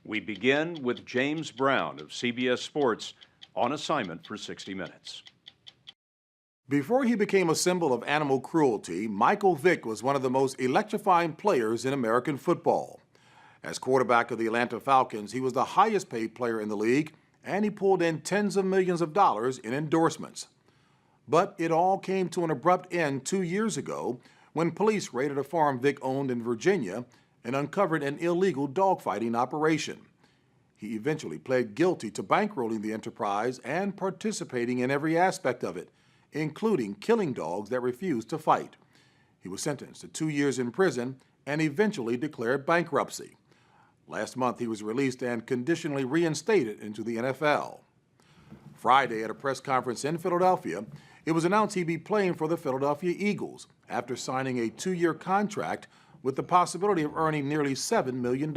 We begin with James Brown of CBS Sports on assignment for 60 Minutes. Before he became a symbol of animal cruelty, Michael Vick was one of the most electrifying players in American football. As quarterback of the Atlanta Falcons, he was the highest paid player in the league, and he pulled in tens of millions of dollars in endorsements. But it all came to an abrupt end 2 years ago when police raided a farm Vick owned in Virginia and uncovered an illegal dogfighting operation. He eventually pled guilty to bankrolling the enterprise and participating in every aspect of it, including killing dogs that refused to fight. He was sentenced to 2 years in prison and eventually declared bankruptcy. Last month, he was released and conditionally reinstated into the NFL. Friday, at a press conference in Philadelphia, it was announced he'd be playing for the Philadelphia Eagles after signing a 2-year contract with the possibility of earning nearly $7 million.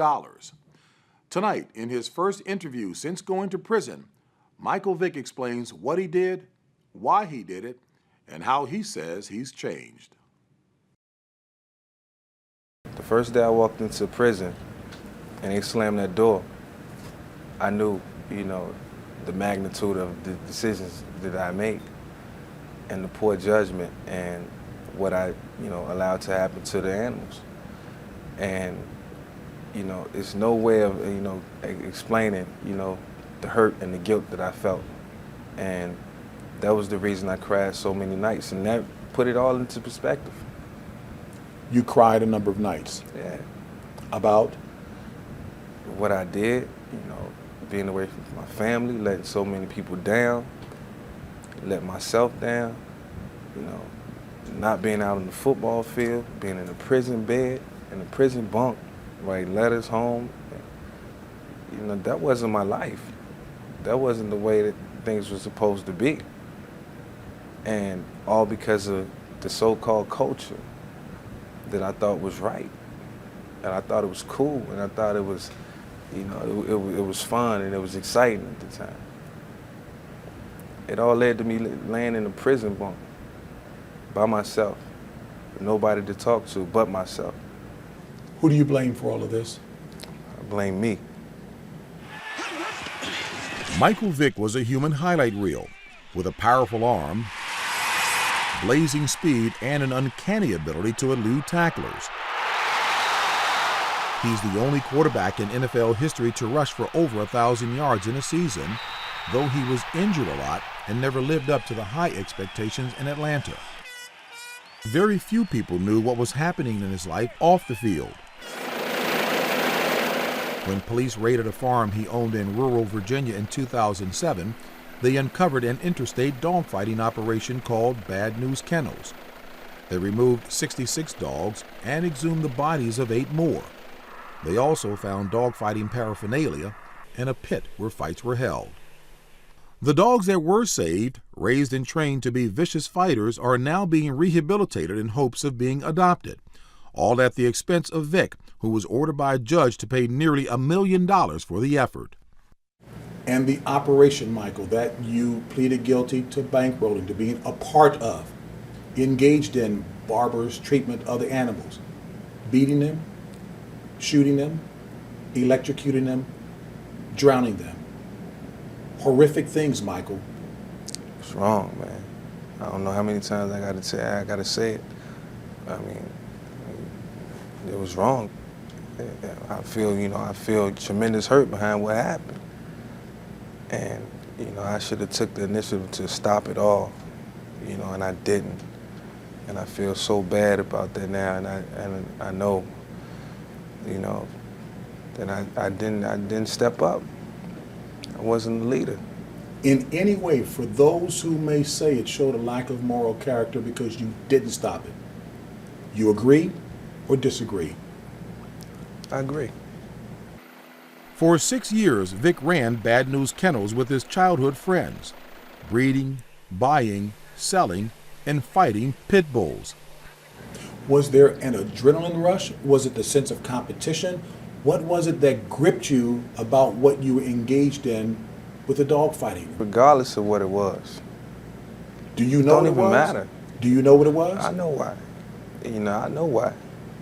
Tonight, in his first interview since going to prison, Michael Vick explains what he did, why he did it, and how he says he's changed. The first day I walked into prison and they slammed that door, I knew, the magnitude of the decisions that I make and the poor judgment and what I, allowed to happen to the animals. And, it's no way of, explaining, the hurt and the guilt that I felt. And that was the reason I cried so many nights, and that put it all into perspective. You cried a number of nights. Yeah. About? What I did, being away from my family, letting so many people down, letting myself down, not being out on the football field, being in a prison bed, in a prison bunk, writing letters home. That wasn't my life. That wasn't the way that things were supposed to be. And all because of the so-called culture that I thought was right. And I thought it was cool, and I thought it was, it was fun and it was exciting at the time. It all led to me laying in a prison bunk by myself, with nobody to talk to but myself. Who do you blame for all of this? I blame me. Michael Vick was a human highlight reel with a powerful arm, blazing speed, and an uncanny ability to elude tacklers. He's the only quarterback in NFL history to rush for over 1,000 yards in a season, though he was injured a lot and never lived up to the high expectations in Atlanta. Very few people knew what was happening in his life off the field. When police raided a farm he owned in rural Virginia in 2007, they uncovered an interstate dogfighting operation called Bad News Kennels. They removed 66 dogs and exhumed the bodies of 8 more. They also found dogfighting paraphernalia and a pit where fights were held. The dogs that were saved, raised and trained to be vicious fighters, are now being rehabilitated in hopes of being adopted, all at the expense of Vick, who was ordered by a judge to pay nearly $1 million for the effort. And the operation, Michael, that you pleaded guilty to bankrolling, to being a part of, engaged in barbarous treatment of the animals, beating them, shooting them, electrocuting them, drowning them. Horrific things, Michael. It's wrong, man. I don't know how many times I gotta say it. I mean, it was wrong. I feel tremendous hurt behind what happened. And, I should have took the initiative to stop it all, and I didn't. And I feel so bad about that now, and I know, that I didn't step up. I wasn't a leader. In any way, for those who may say it showed a lack of moral character because you didn't stop it, you agree or disagree? I agree. For 6 years, Vick ran Bad News Kennels with his childhood friends, breeding, buying, selling, and fighting pit bulls. Was there an adrenaline rush? Was it the sense of competition? What was it that gripped you about what you were engaged in with the dog fighting? Regardless of what it was. Do you know what it was? Don't even matter. Do you know what it was? I know why. I know why.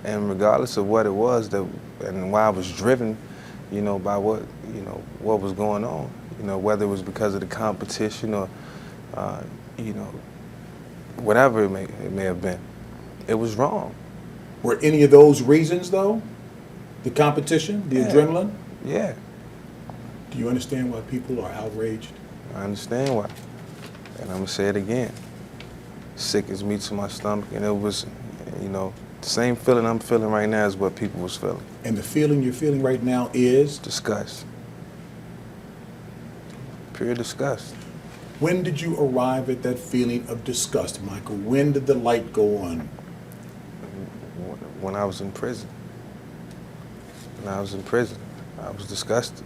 And regardless of what it was and why I was driven, you know, by what, you know, what was going on. You know, whether it was because of the competition or, you know, whatever it may have been. It was wrong. Were any of those reasons, though? The competition, the adrenaline? Yeah. Do you understand why people are outraged? I understand why. And I'm gonna say it again. Sickens me to my stomach, and it was, you know, the same feeling I'm feeling right now is what people was feeling. And the feeling you're feeling right now is? Disgust. Pure disgust. When did you arrive at that feeling of disgust, Michael? When did the light go on? When I was in prison. When I was in prison, I was disgusted,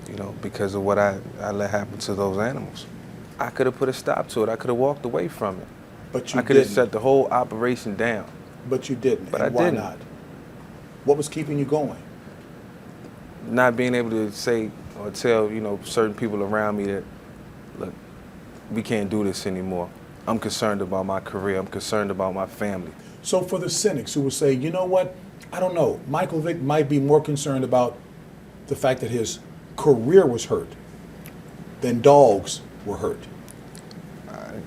you know, because of what I let happen to those animals. I could have put a stop to it. I could have walked away from it. But you I could have didn't. shut the whole operation down. But you didn't. But and I why didn't. not? What was keeping you going? Not being able to say or tell, you know, certain people around me that, look, we can't do this anymore. I'm concerned about my career. I'm concerned about my family. So for the cynics who would say, you know what, I don't know, Michael Vick might be more concerned about the fact that his career was hurt than dogs were hurt.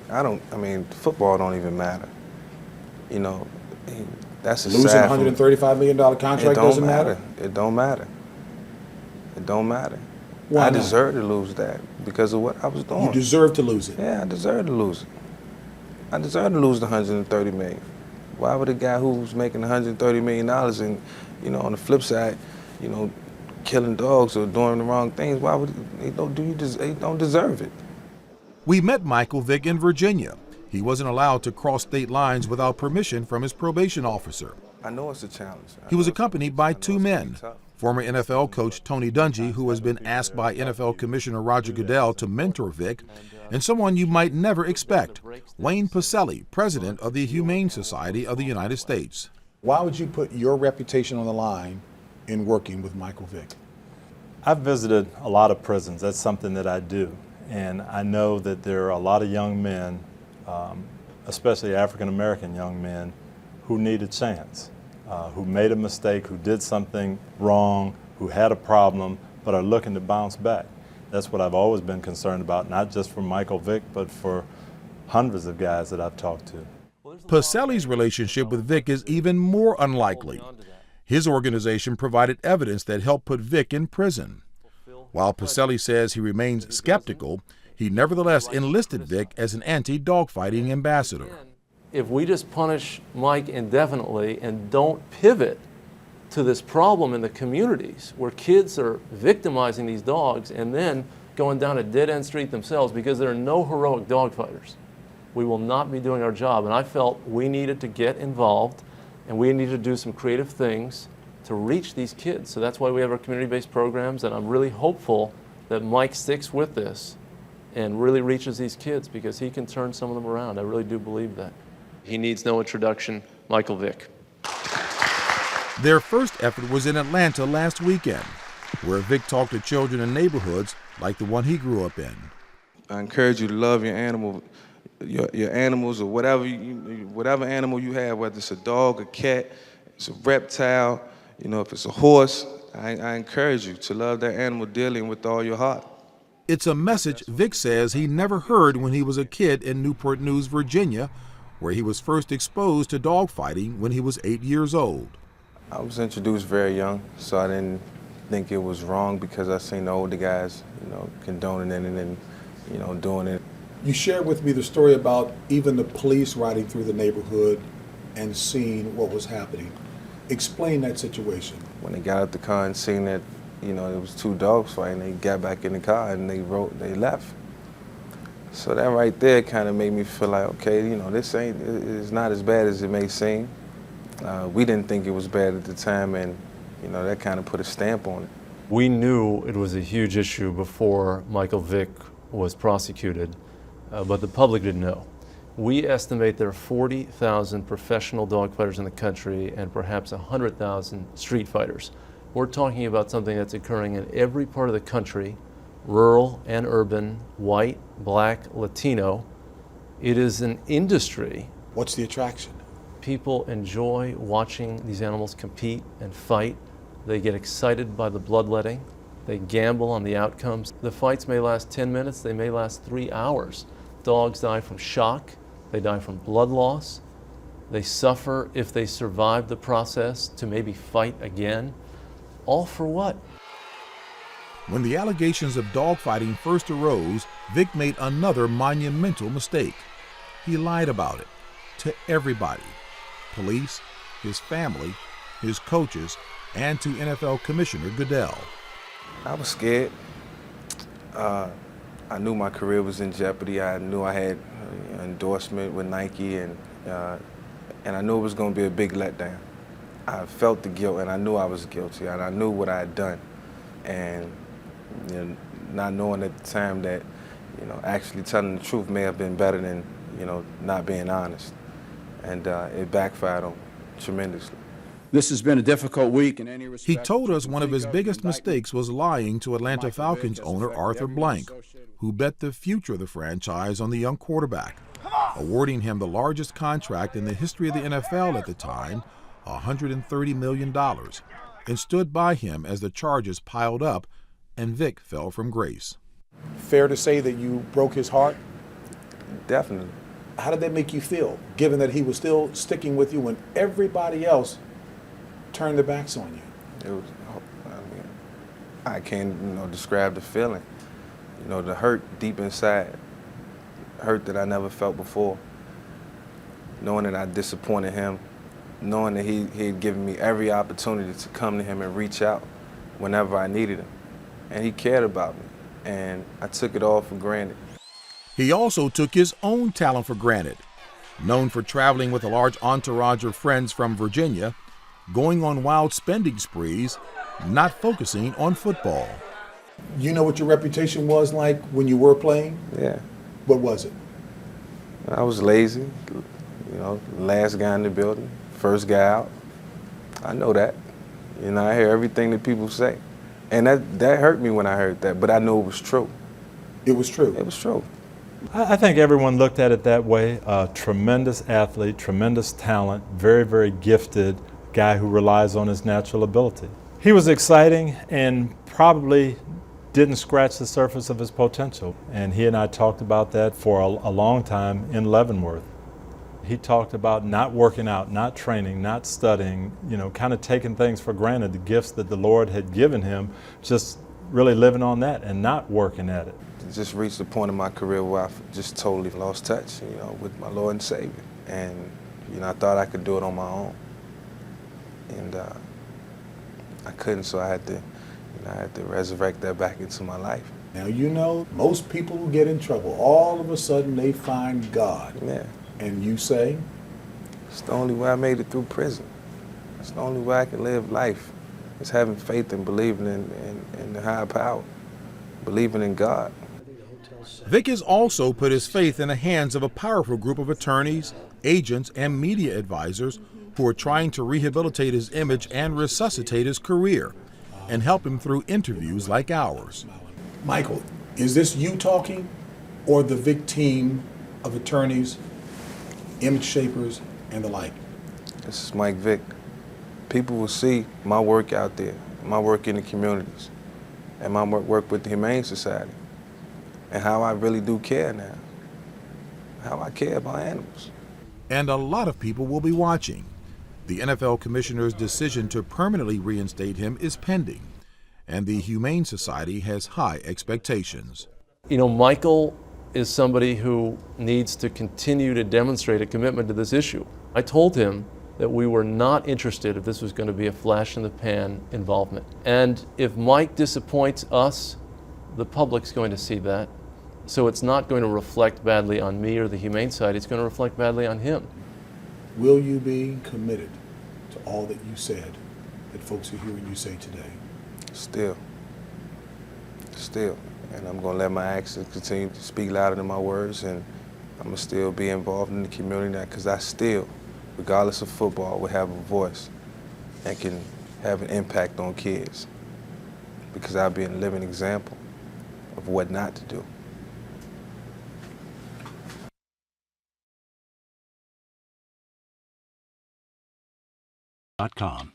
I mean, football don't even matter. You know, that's a Losing a sad $135 million contract doesn't matter? It don't matter. It don't matter. Why I not? deserve to lose that because of what I was doing. You deserve to lose it. Yeah, I deserve to lose it. I deserve to lose the $130 million. Why would a guy who's making $130 million and, you know, on the flip side, you know, killing dogs or doing the wrong things, why would they don't deserve it? We met Michael Vick in Virginia. He wasn't allowed to cross state lines without permission from his probation officer. I know it's a challenge. He was accompanied by two men. Former NFL coach Tony Dungy, who has been asked by NFL Commissioner Roger Goodell to mentor Vick, and someone you might never expect, Wayne Pacelli, president of the Humane Society of the United States. Why would you put your reputation on the line in working with Michael Vick? I've visited a lot of prisons. That's something that I do. And I know that there are a lot of young men, especially African-American young men, who need a chance, who made a mistake, who did something wrong, who had a problem, but are looking to bounce back. That's what I've always been concerned about, not just for Michael Vick, but for hundreds of guys that I've talked to. Pacelli's relationship with Vick is even more unlikely. His organization provided evidence that helped put Vick in prison. While Pacelli says he remains skeptical, he nevertheless enlisted Vick as an anti-dogfighting ambassador. If we just punish Mike indefinitely and don't pivot to this problem in the communities where kids are victimizing these dogs and then going down a dead-end street themselves because there are no heroic dogfighters, we will not be doing our job. And I felt we needed to get involved and we needed to do some creative things to reach these kids. So that's why we have our community-based programs, and I'm really hopeful that Mike sticks with this and really reaches these kids because he can turn some of them around. I really do believe that. He needs no introduction, Michael Vick. Their first effort was in Atlanta last weekend, where Vick talked to children in neighborhoods like the one he grew up in. I encourage you to love your animal, your animals, or whatever animal you have, whether it's a dog, a cat, it's a reptile, you know, if it's a horse. I encourage you to love that animal dearly and with all your heart. It's a message Vick says he never heard when he was a kid in Newport News, Virginia, where he was first exposed to dogfighting when he was 8 years old. I was introduced very young, so I didn't think it was wrong because I seen the older guys, you know, condoning it and then, you know, doing it. You shared with me the story about even the police riding through the neighborhood and seeing what was happening. Explain that situation. When they got out the car and seen that, you know, there was two dogs fighting, they got back in the car and they left. So that right there kind of made me feel like, okay, you know, it's not as bad as it may seem. We didn't think it was bad at the time, and, you know, that kind of put a stamp on it. We knew it was a huge issue before Michael Vick was prosecuted, but the public didn't know. We estimate there are 40,000 professional dogfighters in the country and perhaps 100,000 street fighters. We're talking about something that's occurring in every part of the country, rural and urban, white, black, Latino. It is an industry. What's the attraction? People enjoy watching these animals compete and fight. They get excited by the bloodletting. They gamble on the outcomes. The fights may last 10 minutes, they may last 3 hours. Dogs die from shock, they die from blood loss. They suffer if they survive the process to maybe fight again. All for what? When the allegations of dogfighting first arose, Vick made another monumental mistake. He lied about it to everybody: police, his family, his coaches, and to NFL Commissioner Goodell. I was scared. I knew my career was in jeopardy. I knew I had an endorsement with Nike, and I knew it was going to be a big letdown. I felt the guilt, and I knew I was guilty, and I knew what I had done. And not knowing at the time that, actually telling the truth may have been better than, not being honest. And it backfired on me tremendously. This has been a difficult week in any respect. He told us one of his biggest mistakes was lying to Atlanta Falcons owner Arthur Blank, who bet the future of the franchise on the young quarterback, awarding him the largest contract in the history of the NFL at the time, $130 million, and stood by him as the charges piled up and Vick fell from grace. Fair to say that you broke his heart? Definitely. How did that make you feel, given that he was still sticking with you when everybody else turned their backs on you? It was, I can't, describe the feeling. The hurt deep inside, hurt that I never felt before. Knowing that I disappointed him, knowing that he had given me every opportunity to come to him and reach out whenever I needed him. And he cared about me, and I took it all for granted. He also took his own talent for granted. Known for traveling with a large entourage of friends from Virginia, going on wild spending sprees, not focusing on football. You know what your reputation was like when you were playing? Yeah. What was it? I was lazy, last guy in the building, first guy out. I know that. I hear everything that people say. And that hurt me when I heard that, but I knew it was true. It was true? It was true. I think everyone looked at it that way. A tremendous athlete, tremendous talent, very, very gifted guy who relies on his natural ability. He was exciting and probably didn't scratch the surface of his potential. And he and I talked about that for a long time in Leavenworth. He talked about not working out, not training, not studying, kind of taking things for granted, the gifts that the Lord had given him, just really living on that and not working at it. Just reached the point in my career where I just totally lost touch, with my Lord and Savior. And, I thought I could do it on my own. And I couldn't, so I had to resurrect that back into my life. Now, most people who get in trouble, all of a sudden they find God. Yeah. And you say? It's the only way I made it through prison. It's the only way I can live life. It's having faith and believing in the higher power, believing in God. Vick has also put his faith in the hands of a powerful group of attorneys, agents, and media advisors who are trying to rehabilitate his image and resuscitate his career and help him through interviews like ours. Michael, is this you talking or the Vick team of attorneys, image shapers, and the like? This is Mike Vick. People will see my work out there, my work in the communities, and my work with the Humane Society, and how I really do care now, how I care about animals. And a lot of people will be watching. The NFL Commissioner's decision to permanently reinstate him is pending, and the Humane Society has high expectations. Michael is somebody who needs to continue to demonstrate a commitment to this issue. I told him that we were not interested if this was going to be a flash-in-the-pan involvement. And if Mike disappoints us, the public's going to see that. So it's not going to reflect badly on me or the Humane Society, it's going to reflect badly on him. Will you be committed to all that you said, that folks are hearing you say today? Still. And I'm going to let my actions continue to speak louder than my words, and I'm going to still be involved in the community now, because I still, regardless of football, will have a voice and can have an impact on kids, because I'll be a living example of what not to do. .com.